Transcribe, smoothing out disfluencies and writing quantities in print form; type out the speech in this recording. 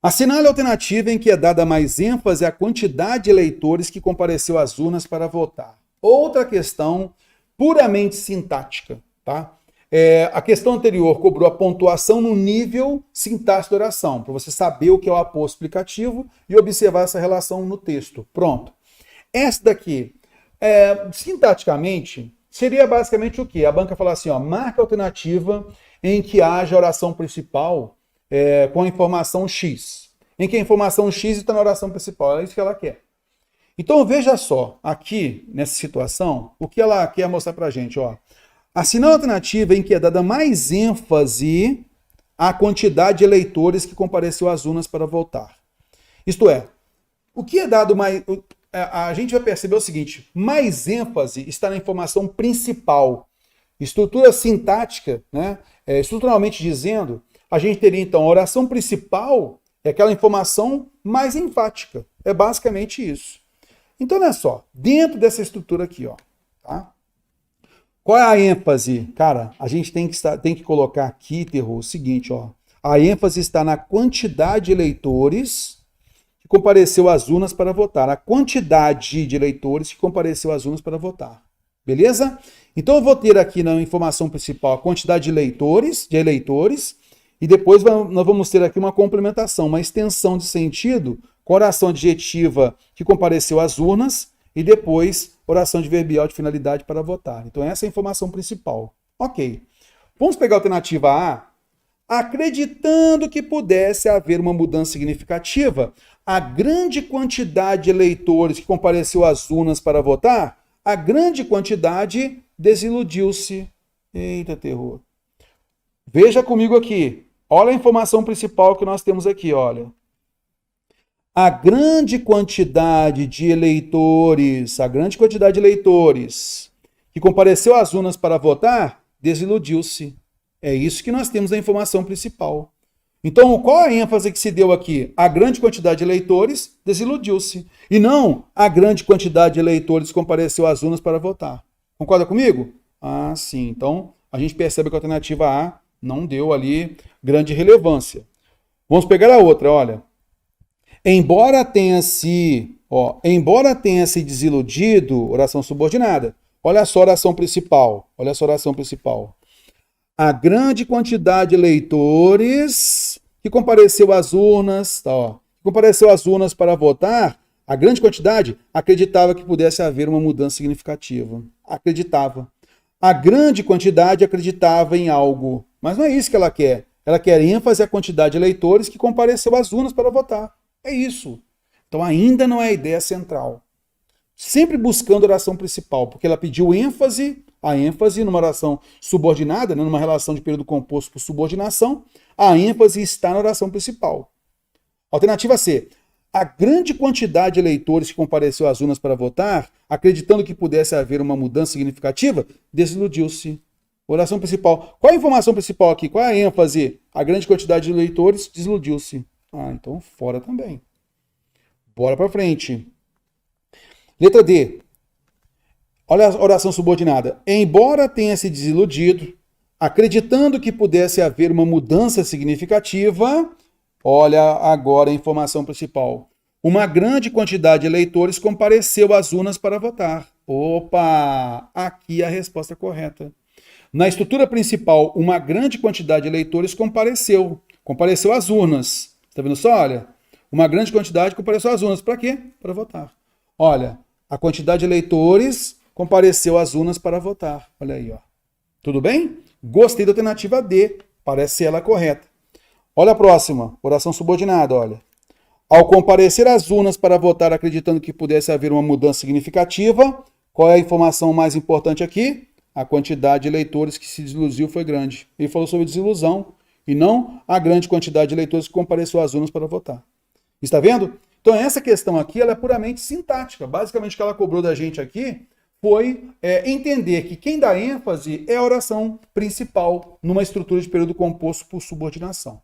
Assinale a alternativa em que é dada mais ênfase à quantidade de eleitores que compareceu às urnas para votar. Outra questão puramente sintática, tá? A questão anterior cobrou a pontuação no nível sintático da oração, para você saber o que é o aposto explicativo e observar essa relação no texto. Pronto. Essa daqui, sintaticamente, seria basicamente o quê? A banca fala assim, ó, marca a alternativa em que haja oração principal com a informação X, em que a informação X está na oração principal, é isso que ela quer. Então veja só, aqui nessa situação, o que ela quer mostrar para a gente, ó. Assinale a alternativa em que é dada mais ênfase à quantidade de eleitores que compareceu às urnas para votar. Isto é, o que é dado mais... A gente vai perceber o seguinte, mais ênfase está na informação principal. Estrutura sintática, né? Estruturalmente dizendo, a gente teria então a oração principal é aquela informação mais enfática. É basicamente isso. Então, olha só, dentro dessa estrutura aqui, ó, tá? Qual é a ênfase? Cara, a gente tem que colocar aqui, Terror, o seguinte, ó. A ênfase está na quantidade de eleitores que compareceu às urnas para votar. A quantidade de eleitores que compareceu às urnas para votar. Beleza? Então eu vou ter aqui na informação principal a quantidade de eleitores, e depois nós vamos ter aqui uma complementação, uma extensão de sentido com oração adjetiva que compareceu às urnas e depois oração adverbial de finalidade para votar. Então essa é a informação principal. Ok. Vamos pegar a alternativa A. Acreditando que pudesse haver uma mudança significativa, a grande quantidade de eleitores que compareceu às urnas para votar, a grande quantidade desiludiu-se. Eita, terror. Veja comigo aqui. Olha a informação principal que nós temos aqui, olha. A grande quantidade de eleitores que compareceu às urnas para votar, desiludiu-se. É isso que nós temos na informação principal. Então, qual a ênfase que se deu aqui? A grande quantidade de eleitores desiludiu-se. E não a grande quantidade de eleitores que compareceu às urnas para votar. Concorda comigo? Ah, sim. Então, a gente percebe que a alternativa A não deu ali grande relevância. Vamos pegar a outra, olha. Embora tenha se desiludido, oração subordinada. Olha só a oração principal. A grande quantidade de eleitores que compareceu às urnas, para votar, a grande quantidade acreditava que pudesse haver uma mudança significativa. Acreditava. A grande quantidade acreditava em algo. Mas não é isso que ela quer. Ela quer ênfase à quantidade de eleitores que compareceu às urnas para votar. É isso. Então ainda não é a ideia central. Sempre buscando a oração principal, porque ela pediu a ênfase numa oração subordinada, né, numa relação de período composto por subordinação, a ênfase está na oração principal. Alternativa C. A grande quantidade de eleitores que compareceu às urnas para votar, acreditando que pudesse haver uma mudança significativa, desiludiu-se. Oração principal. Qual a informação principal aqui? Qual é a ênfase? A grande quantidade de eleitores desiludiu-se. Ah, então fora também. Bora para frente. Letra D. Olha a oração subordinada. Embora tenha se desiludido, acreditando que pudesse haver uma mudança significativa, olha agora a informação principal. Uma grande quantidade de eleitores compareceu às urnas para votar. Opa! Aqui é a resposta correta. Na estrutura principal, uma grande quantidade de eleitores compareceu às urnas. Está vendo só? Olha, uma grande quantidade compareceu às urnas. Para quê? Para votar. Olha, a quantidade de eleitores compareceu às urnas para votar. Olha aí, ó. Tudo bem? Gostei da alternativa D. Parece ser ela correta. Olha a próxima. Oração subordinada, olha. Ao comparecer às urnas para votar acreditando que pudesse haver uma mudança significativa, qual é a informação mais importante aqui? A quantidade de eleitores que se desiludiu foi grande. Ele falou sobre desilusão e não a grande quantidade de eleitores que compareceu às urnas para votar. Está vendo? Então essa questão aqui ela é puramente sintática. Basicamente o que ela cobrou da gente aqui foi entender que quem dá ênfase é a oração principal numa estrutura de período composto por subordinação.